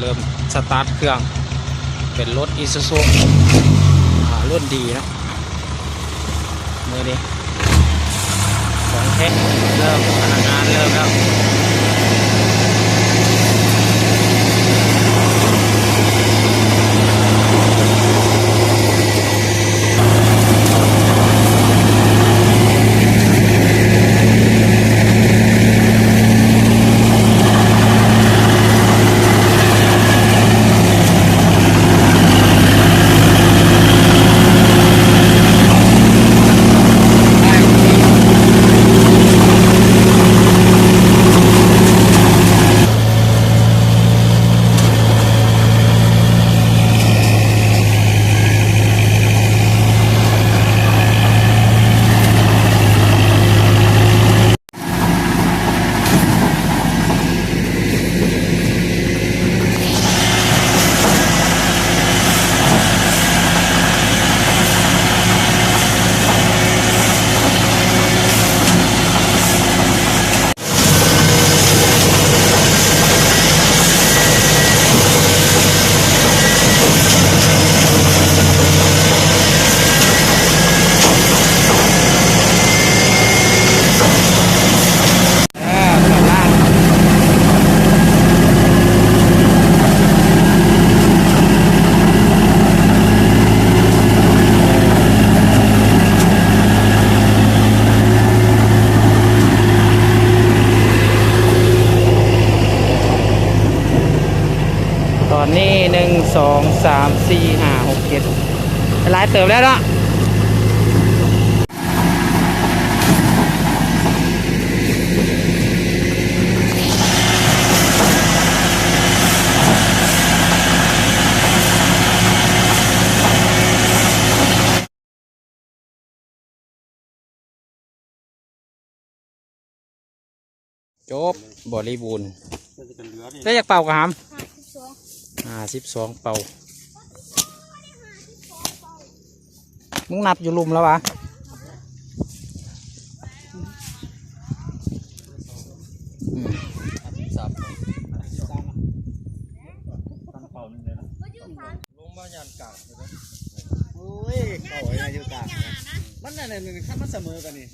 เริ่มสตาร์ทเครื่องเป็นรถอีซูซูรุ่นดีนะมือนี้ของแท้เริ่มพลังงานเริ่มแล้วตอนนี้1 2 3 4 5 6 7หลายเติบแล้วเนาะจบบริบูรณ์ได้จากเป่ากระหำ52 เป่ามึงนับอยู่ลุมแล้ววะลงมายันกลางโอ้ยเข่าอะไรอยู่กลางมันนั่นขั้นมันเสมอกันนี่